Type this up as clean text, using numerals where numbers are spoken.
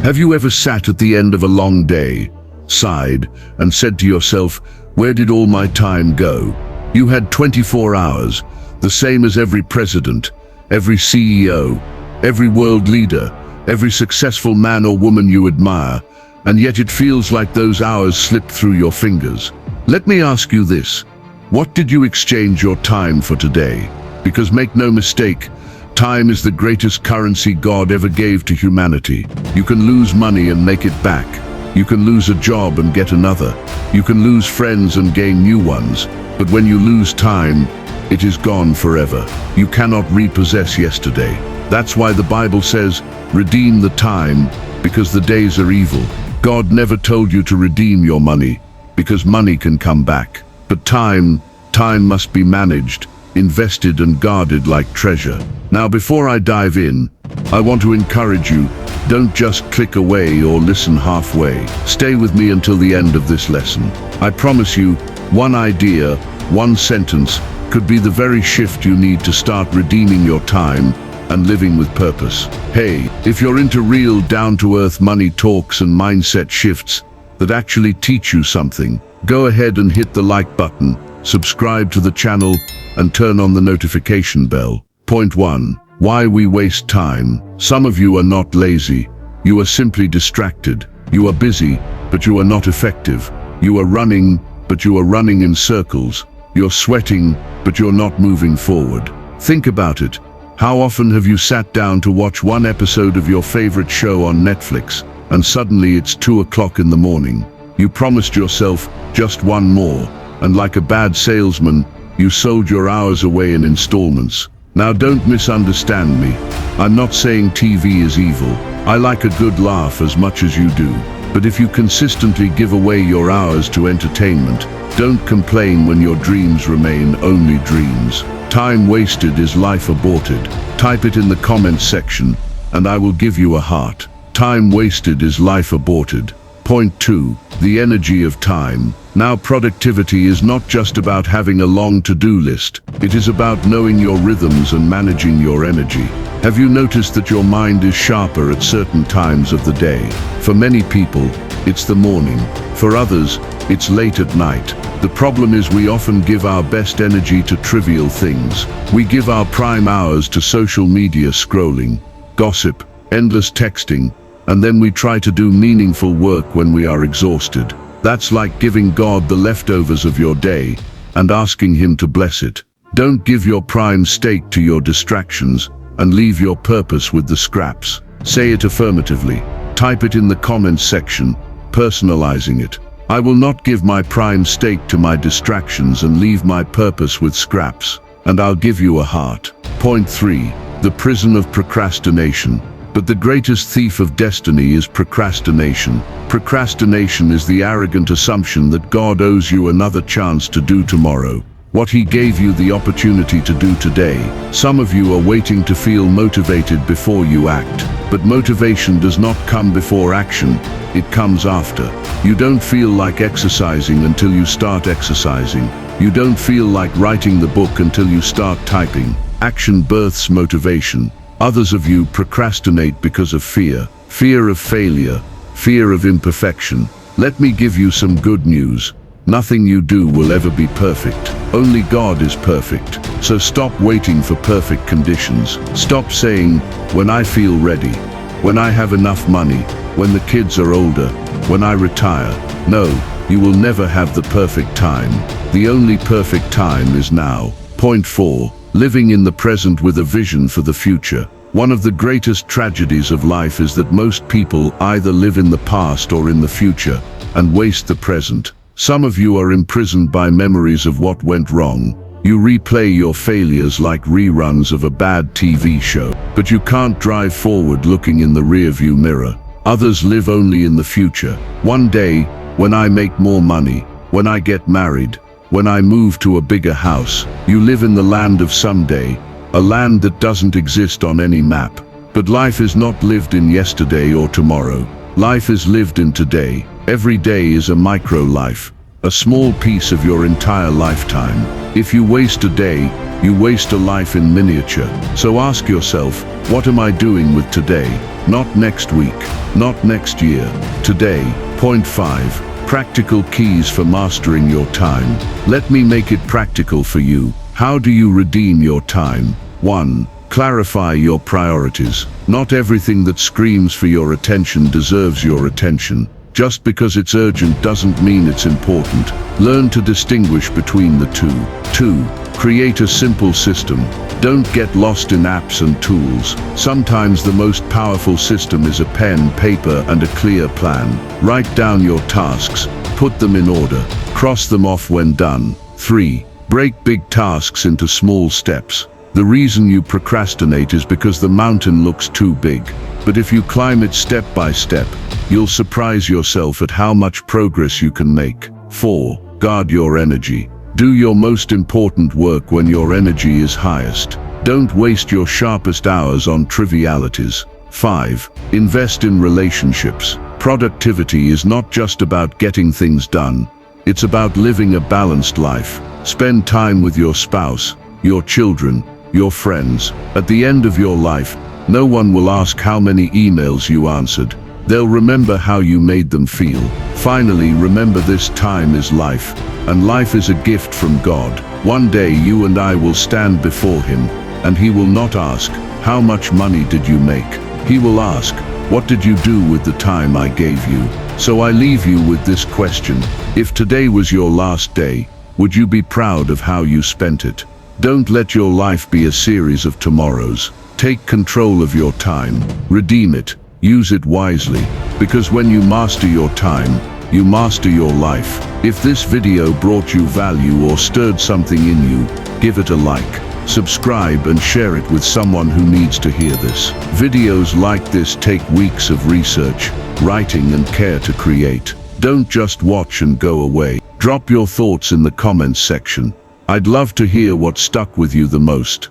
Have you ever sat at the end of a long day, sighed, and said to yourself, "Where did all my time go?" You had 24 hours, the same as every president, every CEO, every world leader, every successful man or woman you admire, and yet it feels like those hours slipped through your fingers. Let me ask you this: what did you exchange your time for today? Because make no mistake, time is the greatest currency God ever gave to humanity. You can lose money and make it back. You can lose a job and get another. You can lose friends and gain new ones. But when you lose time, it is gone forever. You cannot repossess yesterday. That's why the Bible says, redeem the time, because the days are evil. God never told you to redeem your money, because money can come back. But time must be managed, invested and guarded like treasure. Now before I dive in, I want to encourage you, don't just click away or listen halfway. Stay with me until the end of this lesson. I promise you, one idea, one sentence, could be the very shift you need to start redeeming your time and living with purpose. Hey, if you're into real down-to-earth money talks and mindset shifts that actually teach you something, go ahead and hit the like button, subscribe to the channel, and turn on the notification bell. Point 1. Why we waste time. Some of you are not lazy. You are simply distracted. You are busy, but you are not effective. You are running, but you are running in circles. You're sweating, but you're not moving forward. Think about it. How often have you sat down to watch one episode of your favorite show on Netflix, and suddenly it's 2 o'clock in the morning? You promised yourself just one more, and like a bad salesman, you sold your hours away in installments. Now don't misunderstand me. I'm not saying TV is evil. I like a good laugh as much as you do. But if you consistently give away your hours to entertainment, don't complain when your dreams remain only dreams. Time wasted is life aborted. Type it in the comments section, and I will give you a heart. Time wasted is life aborted. Point 2. The energy of time. Now productivity is not just about having a long to-do list. It is about knowing your rhythms and managing your energy. Have you noticed that your mind is sharper at certain times of the day? For many people, it's the morning. For others, it's late at night. The problem is we often give our best energy to trivial things. We give our prime hours to social media scrolling, gossip, endless texting, and then we try to do meaningful work when we are exhausted. That's like giving God the leftovers of your day and asking Him to bless it. Don't give your prime steak to your distractions and leave your purpose with the scraps. Say it affirmatively. Type it in the comments section, personalizing it. I will not give my prime steak to my distractions and leave my purpose with scraps, and I'll give you a heart. Point 3. The prison of procrastination. But the greatest thief of destiny is procrastination. Procrastination is the arrogant assumption that God owes you another chance to do tomorrow what He gave you the opportunity to do today. Some of you are waiting to feel motivated before you act. But motivation does not come before action, it comes after. You don't feel like exercising until you start exercising. You don't feel like writing the book until you start typing. Action births motivation. Others of you procrastinate because of fear. Fear of failure, fear of imperfection. Let me give you some good news. Nothing you do will ever be perfect. Only God is perfect. So stop waiting for perfect conditions. Stop saying, when I feel ready, when I have enough money, when the kids are older, when I retire. No, you will never have the perfect time. The only perfect time is now. Point 4. Living in the present with a vision for the future. One of the greatest tragedies of life is that most people either live in the past or in the future and waste the present. Some of you are imprisoned by memories of what went wrong. You replay your failures like reruns of a bad TV show, but you can't drive forward looking in the rearview mirror. Others live only in the future. One day, when I make more money, when I get married, when I move to a bigger house. You live in the land of someday, a land that doesn't exist on any map. But life is not lived in yesterday or tomorrow. Life is lived in today. Every day is a micro-life, a small piece of your entire lifetime. If you waste a day, You waste a life in miniature. So ask yourself, what am I doing with today? Not next week, not next year, today. Point 5. Practical keys for mastering your time. Let me make it practical for you. How do you redeem your time? 1. Clarify your priorities. Not everything that screams for your attention deserves your attention. Just because it's urgent doesn't mean it's important. Learn to distinguish between the two. 2. Create a simple system. Don't get lost in apps and tools. Sometimes the most powerful system is a pen, paper, and a clear plan. Write down your tasks. Put them in order. Cross them off when done. 3. Break big tasks into small steps. The reason you procrastinate is because the mountain looks too big. But if you climb it step by step, you'll surprise yourself at how much progress you can make. 4. Guard your energy. Do your most important work when your energy is highest. Don't waste your sharpest hours on trivialities. 5. Invest in relationships. Productivity is not just about getting things done. It's about living a balanced life. Spend time with your spouse, your children, your friends. At the end of your life, no one will ask how many emails you answered. They'll remember how you made them feel. Finally, remember this: time is life, and life is a gift from God. One day you and I will stand before Him, and He will not ask, how much money did you make? He will ask, what did you do with the time I gave you? So I leave you with this question: if today was your last day, would you be proud of how you spent it? Don't let your life be a series of tomorrows. Take control of your time. Redeem it. Use it wisely. Because when you master your time, you master your life. If this video brought you value or stirred something in you, give it a like. Subscribe and share it with someone who needs to hear this. Videos like this take weeks of research, writing, and care to create. Don't just watch and go away. Drop your thoughts in the comments section. I'd love to hear what stuck with you the most.